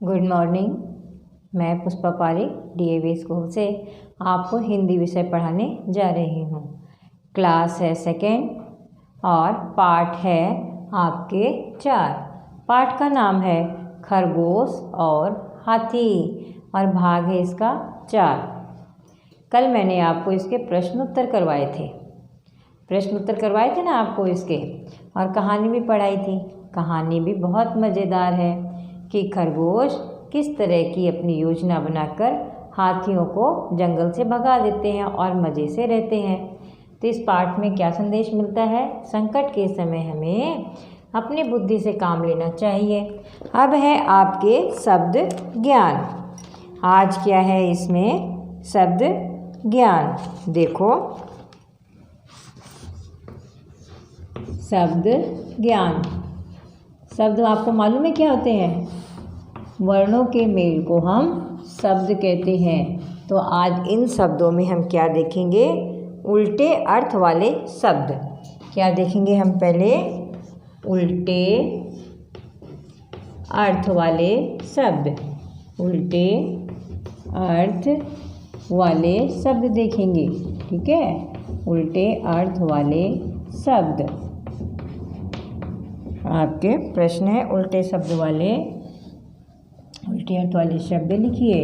Good morning. मैं पुष्पा पारी DAV school से आपको हिंदी विषय पढ़ाने जा रही हूँ। क्लास है सेकेंड और पाठ है आपके 4। पाठ का नाम है खरगोश और हाथी और भाग है इसका 4। कल मैंने आपको इसके प्रश्न उत्तर करवाए थे ना आपको इसके, और कहानी भी पढ़ाई थी। कहानी भी बहुत मज़ेदार है कि खरगोश किस तरह की अपनी योजना बनाकर हाथियों को जंगल से भगा देते हैं और मज़े से रहते हैं। तो इस पाठ में क्या संदेश मिलता है? संकट के समय हमें अपनी बुद्धि से काम लेना चाहिए। अब है आपके शब्द ज्ञान। आज क्या है इसमें? शब्द ज्ञान। देखो, शब्द ज्ञान। शब्द आपको मालूम है क्या होते हैं? वर्णों के मेल को हम शब्द कहते हैं। तो आज इन शब्दों में हम क्या देखेंगे? उल्टे अर्थ वाले शब्द। क्या देखेंगे हम? पहले उल्टे अर्थ वाले शब्द। उल्टे अर्थ वाले शब्द देखेंगे, ठीक है? उल्टे अर्थ वाले शब्द। आपके प्रश्न है उल्टे अर्थ वाले शब्द लिखिए,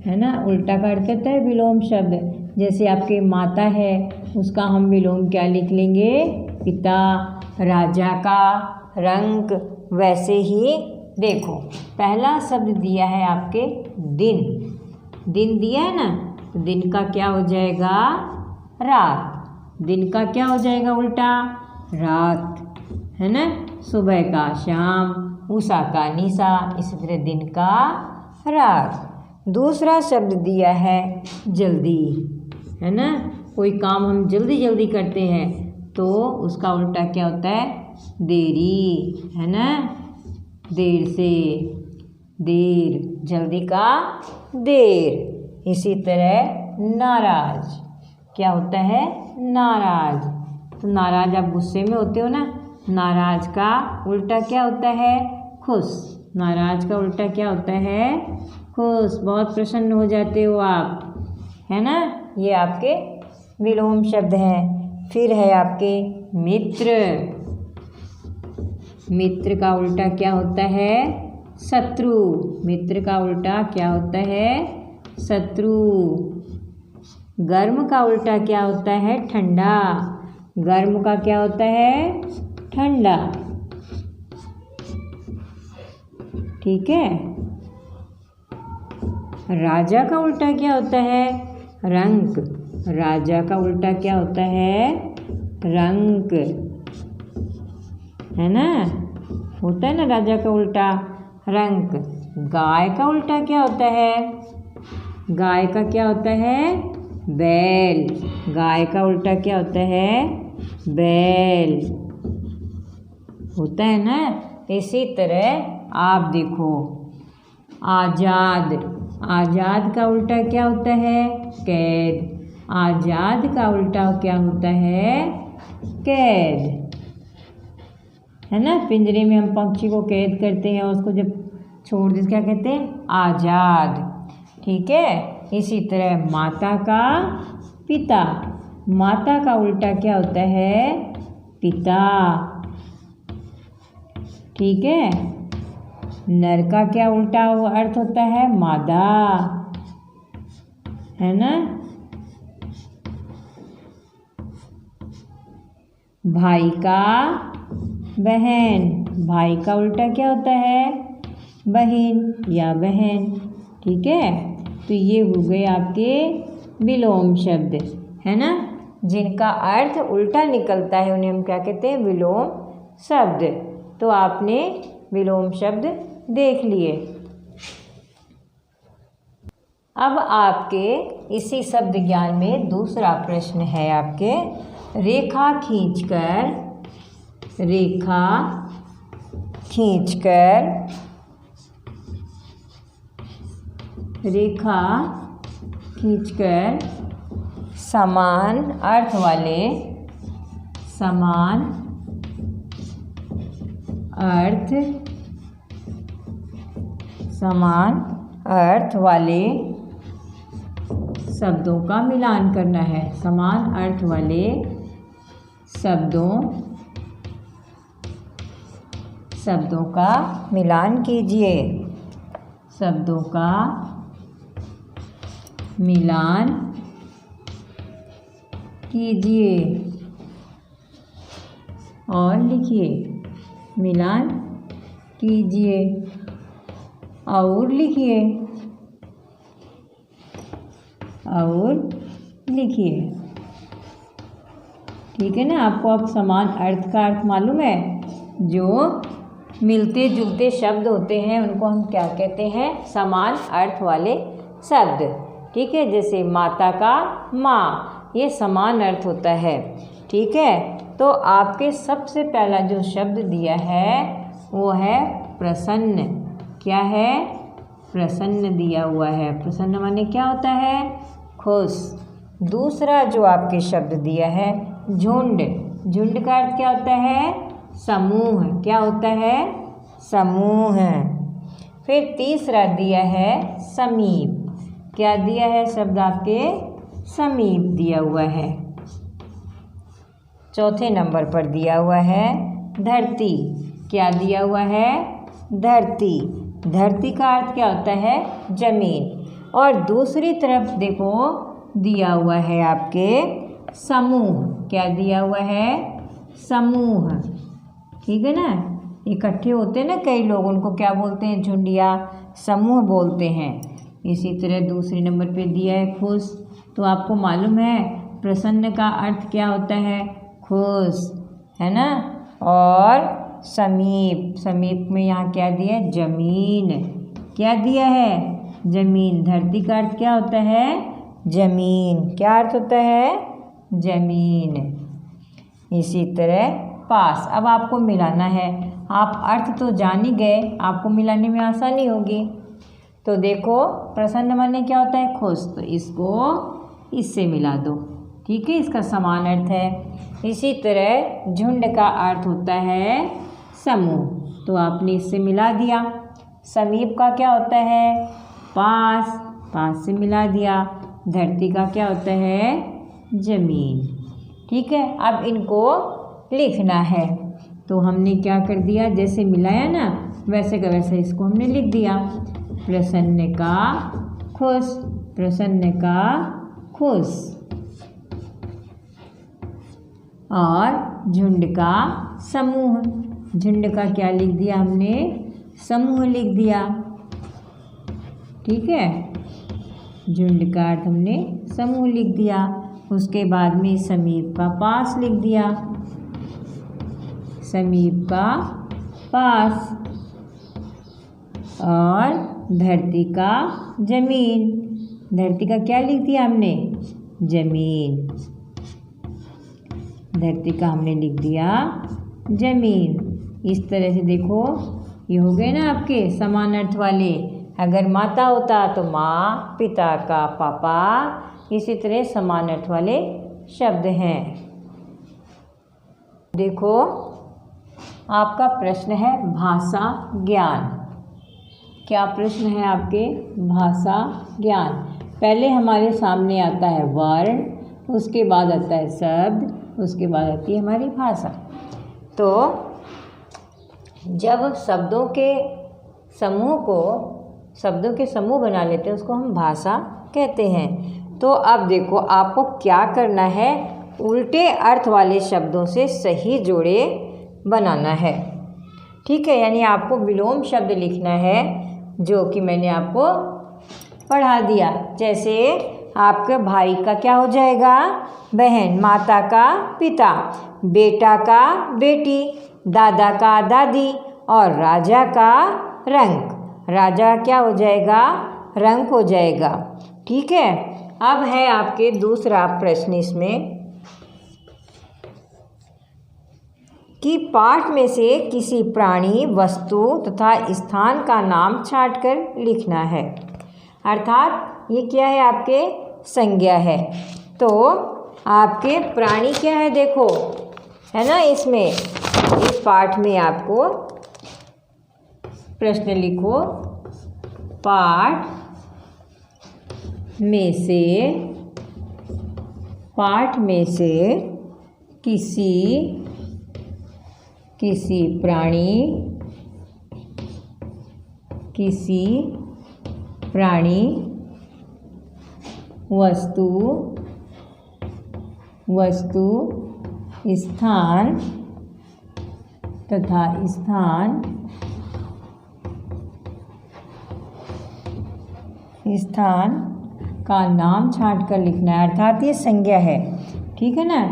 है ना? उल्टा का अर्थ कहता है विलोम शब्द। जैसे आपके माता है, उसका हम विलोम क्या लिख लेंगे? पिता। राजा का रंग। वैसे ही देखो, पहला शब्द दिया है आपके दिन। दिन दिया है ना, तो दिन का क्या हो जाएगा? रात। दिन का क्या हो जाएगा उल्टा? रात, है ना? सुबह का शाम, उषा का निशा, इसी तरह दिन का रात। दूसरा शब्द दिया है जल्दी, है ना? कोई काम हम जल्दी जल्दी करते हैं तो उसका उल्टा क्या होता है? देरी, है ना? देर से देर, जल्दी का देर। इसी तरह नाराज, क्या होता है? नाराज। तो नाराज आप गुस्से में होते हो ना, नाराज का उल्टा क्या होता है? खुश। नाराज का उल्टा क्या होता है? खुश। बहुत प्रसन्न हो जाते हो आप, है ना? ये आपके विलोम शब्द हैं। फिर है आपके मित्र। मित्र का उल्टा क्या होता है? शत्रु। मित्र का उल्टा क्या होता है? शत्रु। गर्म का उल्टा क्या होता है? ठंडा। गर्म का क्या होता है? ठंडा, ठीक है? राजा का उल्टा क्या होता है? रंक। राजा का उल्टा क्या होता है? रंक, है ना? होता है ना राजा का उल्टा रंक। गाय का उल्टा क्या होता है? गाय का क्या होता है? बैल। गाय का उल्टा क्या होता है? बैल, होता है ना? इसी तरह आप देखो, आज़ाद। आज़ाद का उल्टा क्या होता है? कैद। आज़ाद का उल्टा क्या होता है? कैद, है ना? पिंजरे में हम पक्षी को कैद करते हैं, उसको जब छोड़ देते क्या कहते हैं? आज़ाद, ठीक है? इसी तरह माता का पिता। माता का उल्टा क्या होता है? पिता, ठीक है? नर का क्या उल्टा अर्थ होता है? मादा, है ना? भाई का बहन। भाई का उल्टा क्या होता है? बहन या बहन, ठीक है? तो ये हो गए आपके विलोम शब्द, है ना? जिनका अर्थ उल्टा निकलता है उन्हें हम क्या कहते हैं? विलोम शब्द। तो आपने विलोम शब्द देख लिए। अब आपके इसी शब्द ज्ञान में दूसरा प्रश्न है आपके, रेखा खींचकर समान अर्थ वाले समान अर्थ वाले शब्दों का मिलान करना है। समान अर्थ वाले शब्दों का मिलान कीजिए। शब्दों का मिलान कीजिए और लिखिए। मिलान कीजिए और लिखिए। और लिखिए। ठीक है ना। आपको अब समान अर्थ का अर्थ मालूम है। जो मिलते जुलते शब्द होते हैं उनको हम क्या कहते हैं? समान अर्थ वाले शब्द। ठीक है। जैसे माता का माँ, ये समान अर्थ होता है। ठीक है। तो आपके सबसे पहला जो शब्द दिया है वो है प्रसन्न। क्या है? प्रसन्न दिया हुआ है। प्रसन्न माने क्या होता है? खुश। दूसरा जो आपके शब्द दिया है झुंड। झुंड का अर्थ क्या होता है? समूह। क्या होता है? समूह। फिर तीसरा दिया है समीप। क्या दिया है शब्द आपके? समीप दिया हुआ है। चौथे नंबर पर दिया हुआ है धरती। क्या दिया हुआ है? धरती। धरती का अर्थ क्या होता है? जमीन। और दूसरी तरफ देखो दिया हुआ है आपके समूह। क्या दिया हुआ है? समूह। ठीक है ना। इकट्ठे होते हैं ना कई लोग, उनको क्या बोलते हैं? झुंडिया समूह बोलते हैं। इसी तरह दूसरे नंबर पे दिया है खुश। तो आपको मालूम है प्रसन्न का अर्थ क्या होता है? खुश, है ना। और समीप, समीप में यहाँ क्या दिया है? जमीन। क्या दिया है? जमीन। धरती का अर्थ क्या होता है? जमीन। क्या अर्थ होता है? जमीन। इसी तरह पास। अब आपको मिलाना है। आप अर्थ तो जान ही गए, आपको मिलाने में आसानी होगी। तो देखो प्रसन्न माने क्या होता है? खुश। तो इसको इससे मिला दो। ठीक है। इसका समान अर्थ है। इसी तरह झुंड का अर्थ होता है समूह। तो आपने इससे मिला दिया। समीप का क्या होता है? पास। पास से मिला दिया। धरती का क्या होता है? जमीन। ठीक है। अब इनको लिखना है। तो हमने क्या कर दिया? जैसे मिलाया ना वैसे का वैसे इसको हमने लिख दिया। प्रसन्न का खुश। प्रसन्न का खुश। और झुंड का समूह। झुंड का क्या लिख दिया हमने? समूह लिख दिया। ठीक है। झुंड का अर्थ हमने समूह लिख दिया। उसके बाद में समीप का पास लिख दिया। समीप का पास। और धरती का जमीन। धरती का क्या लिख दिया हमने? जमीन। धरती का हमने लिख दिया जमीन। इस तरह से देखो ये हो गए ना आपके समान अर्थ वाले। अगर माता होता तो माँ, पिता का पापा। इसी तरह समान अर्थ वाले शब्द हैं। देखो आपका प्रश्न है भाषा ज्ञान। क्या प्रश्न है आपके? भाषा ज्ञान। पहले हमारे सामने आता है वर्ण, उसके बाद आता है शब्द, उसके बाद आती है हमारी भाषा। तो जब शब्दों के समूह बना लेते हैं उसको हम भाषा कहते हैं। तो अब देखो आपको क्या करना है? उल्टे अर्थ वाले शब्दों से सही जोड़े बनाना है। ठीक है। यानी आपको विलोम शब्द लिखना है जो कि मैंने आपको पढ़ा दिया। जैसे आपके भाई का क्या हो जाएगा? बहन। माता का पिता। बेटा का बेटी। दादा का दादी। और राजा का रंक। राजा क्या हो जाएगा? रंक हो जाएगा। ठीक है। अब है आपके दूसरा प्रश्न इसमें कि पाठ में से किसी प्राणी, वस्तु तथा स्थान का नाम छांटकर लिखना है। अर्थात ये क्या है? आपके संज्ञा है। तो आपके प्राणी क्या है? देखो है ना। इसमें इस पाठ में आपको प्रश्न लिखो पाठ में से किसी प्राणी वस्तु स्थान का नाम छांट कर लिखना है। अर्थात ये संज्ञा है, ठीक है ना।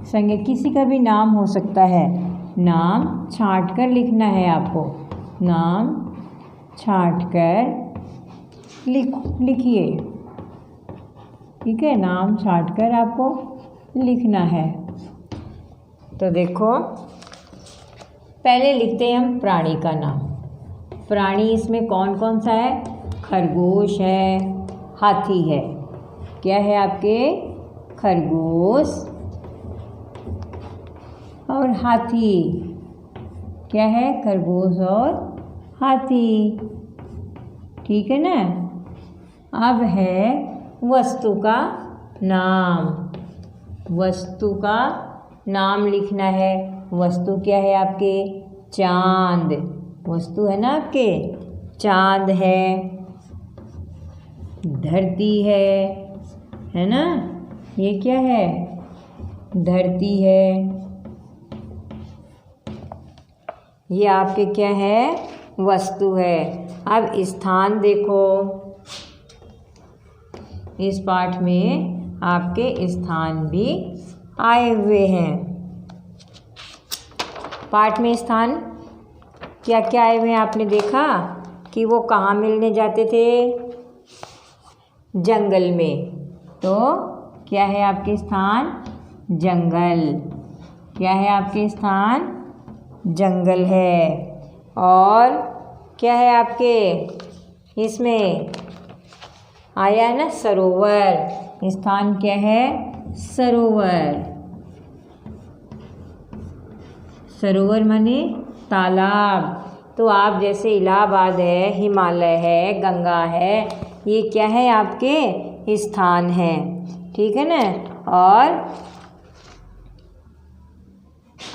संज्ञा किसी का भी नाम हो सकता है, नाम छांट कर लिखना है आपको। नाम छांट कर लिखिए, ठीक है। नाम छांट कर आपको लिखना है। तो देखो, पहले लिखते हैं हम प्राणी का नाम। प्राणी इसमें कौन कौन सा है? खरगोश है, हाथी है। क्या है आपके? खरगोश और हाथी। क्या है? खरगोश और हाथी, ठीक है ना। अब है वस्तु का नाम। वस्तु का नाम लिखना है। वस्तु क्या है आपके? चांद। वस्तु है ना आपके? चांद है, धरती है ना। ये क्या है? धरती है। ये आपके क्या है? वस्तु है। अब स्थान देखो, इस पाठ में आपके स्थान भी आए हुए हैं। पाठ में स्थान क्या क्या आए हुए हैं? आपने देखा कि वो कहाँ मिलने जाते थे? जंगल में। तो क्या है आपके स्थान? जंगल। क्या है आपके स्थान? जंगल है। और क्या है आपके इसमें आया है ना? सरोवर। स्थान क्या है? सरोवर। सरोवर माने तालाब। तो आप जैसे इलाहाबाद है, हिमालय है, गंगा है, ये क्या है? आपके स्थान है, ठीक है ना। और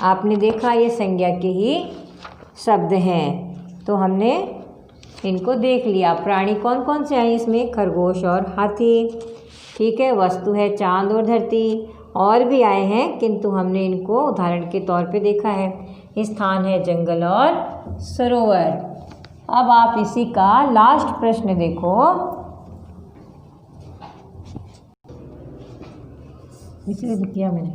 आपने देखा ये संज्ञा के ही शब्द हैं। तो हमने इनको देख लिया। प्राणी कौन कौन से हैं इसमें? खरगोश और हाथी, ठीक है। वस्तु है चांद और धरती। और भी आए हैं, किंतु हमने इनको उदाहरण के तौर पे देखा है। स्थान है जंगल और सरोवर। अब आप इसी का लास्ट प्रश्न देखो। इसलिए किया मैंने,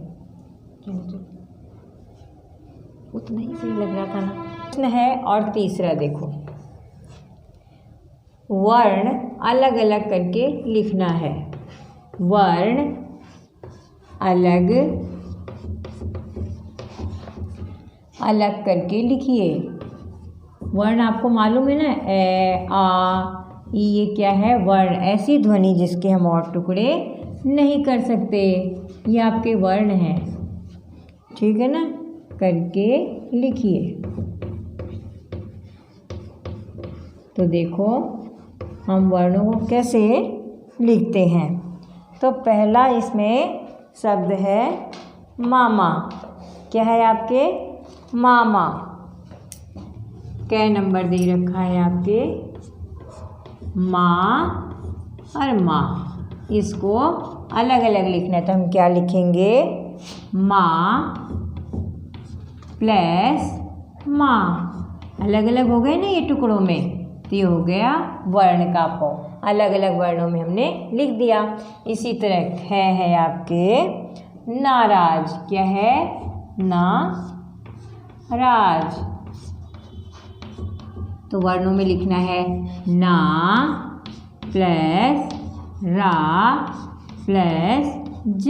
उतना ही सही लग रहा था ना। प्रश्न है और तीसरा देखो, वर्ण अलग अलग करके लिखना है। वर्ण अलग अलग करके लिखिए। वर्ण आपको मालूम है ना, ए, आ, ई, ये क्या है? वर्ण। ऐसी ध्वनि जिसके हम और टुकड़े नहीं कर सकते, ये आपके वर्ण हैं, ठीक है ना। करके लिखिए। तो देखो हम वर्णों को कैसे लिखते हैं। तो पहला इसमें शब्द है मामा। क्या है आपके? मामा। क्या नंबर दे रखा है आपके? माँ और माँ। इसको अलग अलग लिखना है। तो हम क्या लिखेंगे? माँ प्लस माँ। अलग अलग हो गए ना ये टुकड़ों में, तो ये हो गया वर्ण का पौ। अलग अलग वर्णों में हमने लिख दिया। इसी तरह है आपके नाराज। क्या है? नाराज। तो वर्णों में लिखना है ना प्लस रा प्लस ज।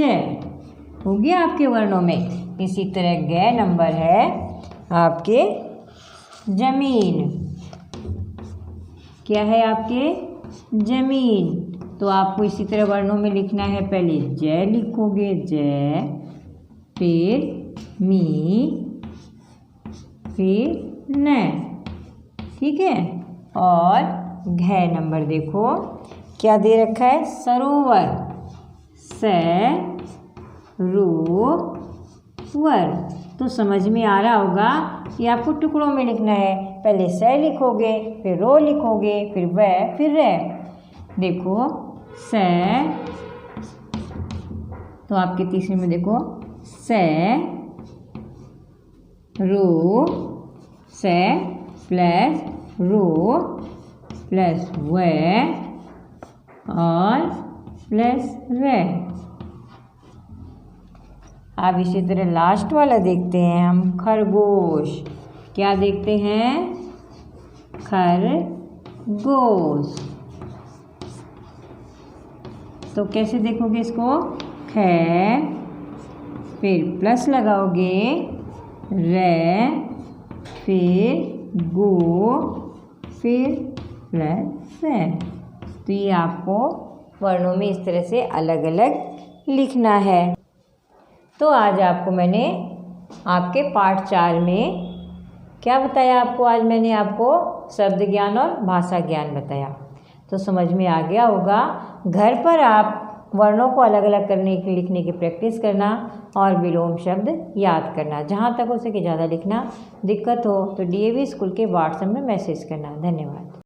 हो गया आपके वर्णों में। इसी तरह ग नंबर है आपके जमीन। क्या है आपके? जमीन। तो आपको इसी तरह वर्णों में लिखना है। पहले ज लिखोगे, ज, फिर मी, फिर न, ठीक है। और घ नंबर देखो क्या दे रखा है, सरोवर, से रो वर। तो समझ में आ रहा होगा कि आपको टुकड़ों में लिखना है। पहले से लिखोगे, फिर रो लिखोगे, फिर वह, फिर रे। देखो से, तो आपके तीसरे में देखो से रो, से प्लस रो प्लस व और प्लस रे। अब इसी तरह लास्ट वाला देखते हैं हम, खरगोश। क्या देखते हैं, खरगोश। तो कैसे देखोगे इसको, ख, फिर प्लस लगाओगे, रे, फिर गो, फिर प्लस है। तो ये आपको वर्णों में इस तरह से अलग अलग लिखना है। तो आज आपको मैंने आपके पाठ 4 में क्या बताया, आज मैंने आपको शब्द ज्ञान और भाषा ज्ञान बताया। तो समझ में आ गया होगा। घर पर आप वर्णों को अलग अलग करने की, लिखने की प्रैक्टिस करना और विलोम शब्द याद करना। जहाँ तक हो सके ज़्यादा लिखना, दिक्कत हो तो DAV स्कूल के व्हाट्सएप में मैसेज करना। धन्यवाद।